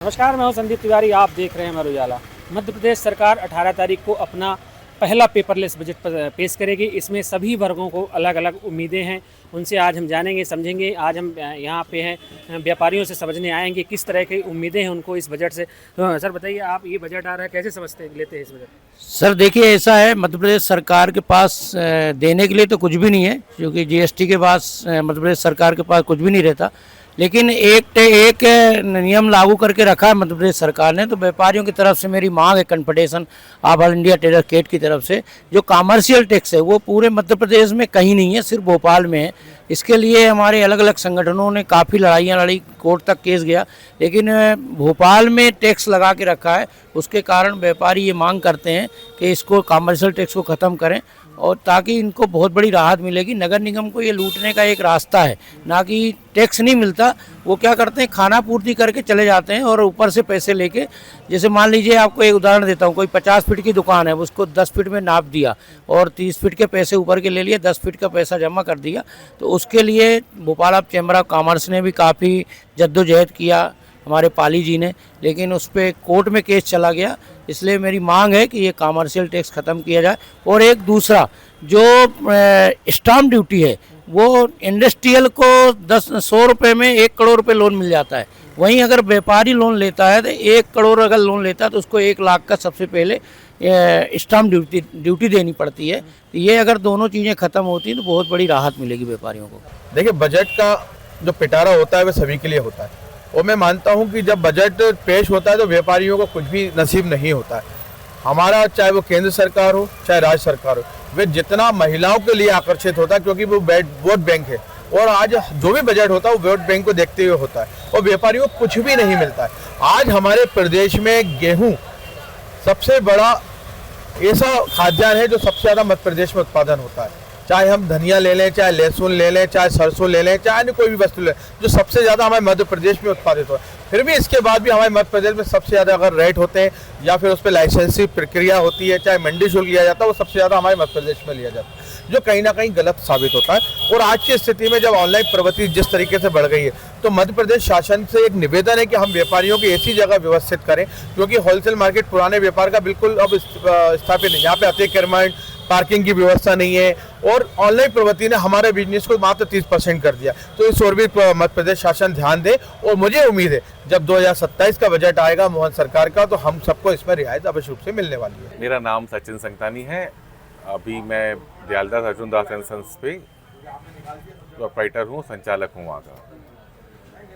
नमस्कार, मैं हूं संदीप तिवारी। आप देख रहे हैं अमर उजाला। मध्य प्रदेश सरकार 18 तारीख को अपना पहला पेपरलेस बजट पेश करेगी। इसमें सभी वर्गों को अलग अलग उम्मीदें हैं, उनसे आज हम जानेंगे समझेंगे। आज हम यहाँ पे हैं, व्यापारियों से समझने आएंगे किस तरह की उम्मीदें हैं उनको इस बजट से। सर बताइए, आप ये बजट आ रहा है, कैसे समझते हैं, लेते हैं इस बजट? सर देखिए, ऐसा है, मध्य प्रदेश सरकार के पास देने के लिए तो कुछ भी नहीं है, क्योंकि जीएसटी के पास मध्य प्रदेश सरकार के पास कुछ भी नहीं रहता। लेकिन एक नियम लागू करके रखा है मध्य प्रदेश सरकार ने। तो व्यापारियों की तरफ से मेरी मांग है, confederation of all India trader CAIT की तरफ से, जो कॉमर्शियल टैक्स है वो पूरे मध्य प्रदेश में कहीं नहीं है, सिर्फ भोपाल में है। इसके लिए हमारे अलग अलग संगठनों ने काफ़ी लड़ाइयाँ लड़ी, कोर्ट तक केस गया, लेकिन भोपाल में टैक्स लगा के रखा है। उसके कारण व्यापारी ये मांग करते हैं कि इसको कॉमर्शियल टैक्स को ख़त्म करें, और ताकि इनको बहुत बड़ी राहत मिलेगी। नगर निगम को ये लूटने का एक रास्ता है, ना कि टैक्स नहीं मिलता। वो क्या करते हैं, खाना पूर्ति करके चले जाते हैं और ऊपर से पैसे लेके, जैसे मान लीजिए, आपको एक उदाहरण देता हूँ, कोई 50 फीट की दुकान है, उसको 10 फीट में नाप दिया और 30 फीट के पैसे ऊपर के ले लिए, 10 फीट का पैसा जमा कर दिया। तो उसके लिए Bhopal of chamber of commerce ने भी काफ़ी जद्दोजहद किया, हमारे पाली जी ने, लेकिन उस पर कोर्ट में केस चला गया। इसलिए मेरी मांग है कि ये कॉमर्शियल टैक्स ख़त्म किया जाए। और एक दूसरा, जो स्टाम्प ड्यूटी है, वो इंडस्ट्रियल को 100 रुपये में 1 करोड़ रुपये लोन मिल जाता है। वहीं अगर व्यापारी लोन लेता है तो 1 करोड़ अगर लोन लेता है तो उसको 1 लाख का सबसे पहले स्टाम्प ड्यूटी देनी पड़ती है। तो ये अगर दोनों चीज़ें ख़त्म होती हैं तो बहुत बड़ी राहत मिलेगी व्यापारियों को। देखिए, बजट का जो पिटारा होता है वह सभी के लिए होता है, और मैं मानता हूं कि जब बजट पेश होता है तो व्यापारियों को कुछ भी नसीब नहीं होता है। हमारा, चाहे वो केंद्र सरकार हो चाहे राज्य सरकार हो, वे जितना महिलाओं के लिए आकर्षित होता है, क्योंकि वो वोट बैंक है, और आज जो भी बजट होता है वो वोट बैंक को देखते हुए होता है, और व्यापारियों को कुछ भी नहीं मिलता है। आज हमारे प्रदेश में गेहूँ सबसे बड़ा ऐसा खाद्यान्न है जो सबसे ज़्यादा मध्य प्रदेश में उत्पादन होता है। चाहे हम धनिया ले लें, चाहे लहसुन ले लें, चाहे सरसों ले लें, चाहे अन्य कोई भी वस्तु ले लें, जो सबसे ज़्यादा हमारे मध्य प्रदेश में उत्पादित हो। फिर भी इसके बाद भी हमारे मध्य प्रदेश में सबसे ज़्यादा अगर रेट होते हैं या फिर उस पर लाइसेंसी प्रक्रिया होती है, चाहे मंडी शुल्क लिया जाता है, वो सबसे ज़्यादा हमारे मध्य प्रदेश में लिया जाता है, जो कहीं ना कहीं गलत साबित होता है। और आज की स्थिति में जब ऑनलाइन प्रवृत्ति जिस तरीके से बढ़ गई है, तो मध्य प्रदेश शासन से एक निवेदन है कि हम व्यापारियों की ऐसी जगह व्यवस्थित करें, क्योंकि होलसेल मार्केट पुराने व्यापार का बिल्कुल अब स्थापित नहीं। यहाँ पे अतिक्रमण, पार्किंग की व्यवस्था नहीं है, और ऑनलाइन प्रवृत्ति ने हमारे बिजनेस को मात्र 30% कर दिया। तो इस ओर भी मध्य प्रदेश शासन ध्यान दे, और मुझे उम्मीद है जब 2027 का बजट आएगा मोहन सरकार का, तो हम सबको इसमें रियायत अवश्य रूप से मिलने वाली है। मेरा नाम सचिन संगतानी है। अभी मैं दयालदास अर्जुन दास एंड सन्स पे प्रोप्राइटर हूँ, संचालक हूँ वहाँ का।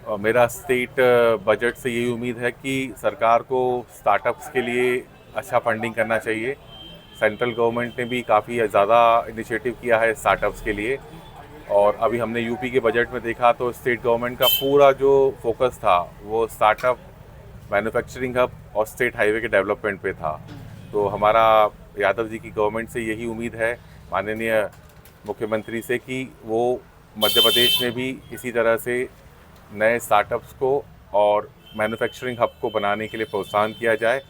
और मेरा स्टेट बजट से यही उम्मीद है कि सरकार को स्टार्टअप्स के लिए अच्छा फंडिंग करना चाहिए। सेंट्रल गवर्नमेंट ने भी काफ़ी ज़्यादा इनिशिएटिव किया है स्टार्टअप्स के लिए, और अभी हमने यूपी के बजट में देखा तो स्टेट गवर्नमेंट का पूरा जो फोकस था वो स्टार्टअप, मैन्युफैक्चरिंग हब और स्टेट हाईवे के डेवलपमेंट पे था। तो हमारा यादव जी की गवर्नमेंट से यही उम्मीद है, माननीय मुख्यमंत्री से, कि वो मध्य प्रदेश में भी इसी तरह से नए स्टार्टअप्स को और मैन्युफैक्चरिंग हब को बनाने के लिए प्रोत्साहन किया जाए।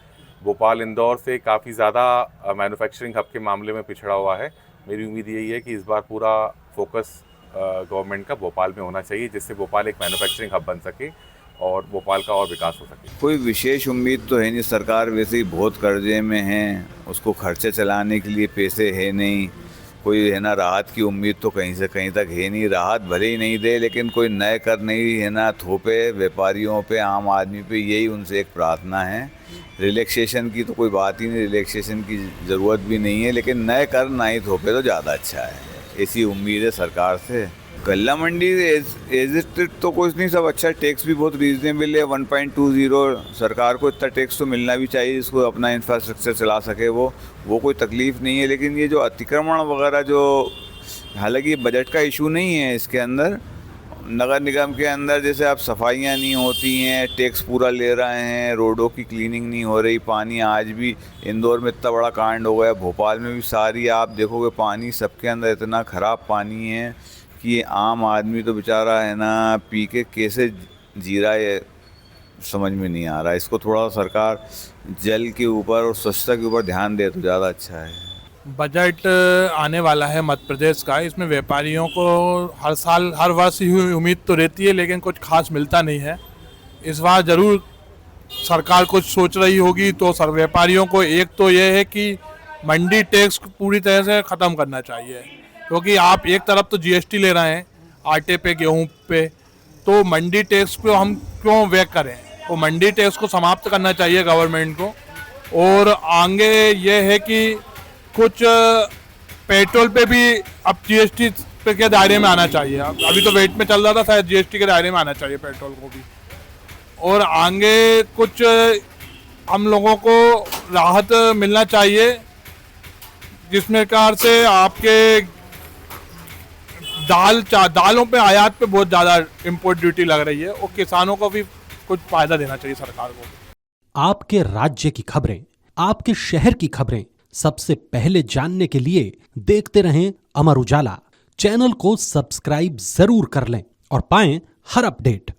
भोपाल इंदौर से काफ़ी ज़्यादा मैन्युफैक्चरिंग हब के मामले में पिछड़ा हुआ है। मेरी उम्मीद यही है कि इस बार पूरा फोकस गवर्नमेंट का भोपाल में होना चाहिए, जिससे भोपाल एक मैन्युफैक्चरिंग हब बन सके और भोपाल का और विकास हो सके। कोई विशेष उम्मीद तो है नहीं। सरकार वैसे ही बहुत कर्जे में है, उसको खर्चे चलाने के लिए पैसे है नहीं। कोई है ना राहत की उम्मीद तो कहीं से कहीं तक है नहीं। राहत भले ही नहीं दे, लेकिन कोई नए कर नहीं है ना थोपे व्यापारियों पे, आम आदमी पे। यही उनसे एक प्रार्थना है। रिलैक्सेशन की तो कोई बात ही नहीं, रिलैक्सेशन की ज़रूरत भी नहीं है, लेकिन नए कर ना ही थोपे तो ज़्यादा अच्छा है, ऐसी उम्मीद है सरकार से। गल्ला मंडी एज इट तो कुछ नहीं, सब अच्छा। टैक्स भी बहुत रीजनेबल है, 1.20। सरकार को इतना टैक्स तो मिलना भी चाहिए जिसको अपना इंफ्रास्ट्रक्चर चला सके, वो कोई तकलीफ़ नहीं है। लेकिन ये जो अतिक्रमण वगैरह, जो हालांकि बजट का इशू नहीं है, इसके अंदर नगर निगम के अंदर जैसे आप सफाइयाँ नहीं होती हैं, टैक्स पूरा ले रहे हैं, रोडों की क्लीनिंग नहीं हो रही, पानी आज भी इंदौर में इतना बड़ा कांड हो गया, भोपाल में भी सारी आप देखोगे पानी सबके अंदर इतना ख़राब पानी है कि आम आदमी तो बेचारा है ना पी के कैसे जी रहा है समझ में नहीं आ रहा। इसको थोड़ा सरकार जल के ऊपर और स्वच्छता के ऊपर ध्यान दे तो ज़्यादा अच्छा है। बजट आने वाला है मध्य प्रदेश का, इसमें व्यापारियों को हर साल हर वर्ष ही उम्मीद तो रहती है, लेकिन कुछ खास मिलता नहीं है। इस बार ज़रूर सरकार कुछ सोच रही होगी तो सर व्यापारियों को एक तो ये है कि मंडी टैक्स पूरी तरह से ख़त्म करना चाहिए, क्योंकि आप एक तरफ तो जीएसटी ले रहे हैं आटे पे, गेहूं पे, तो मंडी टैक्स पे हम क्यों व्यय करें? तो मंडी टैक्स को समाप्त करना चाहिए गवर्नमेंट को। और आगे ये है कि कुछ पेट्रोल पे भी अब जीएसटी के दायरे में आना चाहिए। अभी तो वेट में चल रहा था, शायद जीएसटी के दायरे में आना चाहिए पेट्रोल को भी। और आगे कुछ हम लोगों को राहत मिलना चाहिए, जिसमें कार से आपके दालों पे आयात पे बहुत ज़्यादा इम्पोर्ट ड्यूटी लग रही है, और किसानों को भी कुछ फायदा देना चाहिए सरकार को। आपके राज्य की खबरें, आपके शहर की खबरें सबसे पहले जानने के लिए देखते रहें अमर उजाला। चैनल को सब्सक्राइब जरूर कर लें और पाएं हर अपडेट।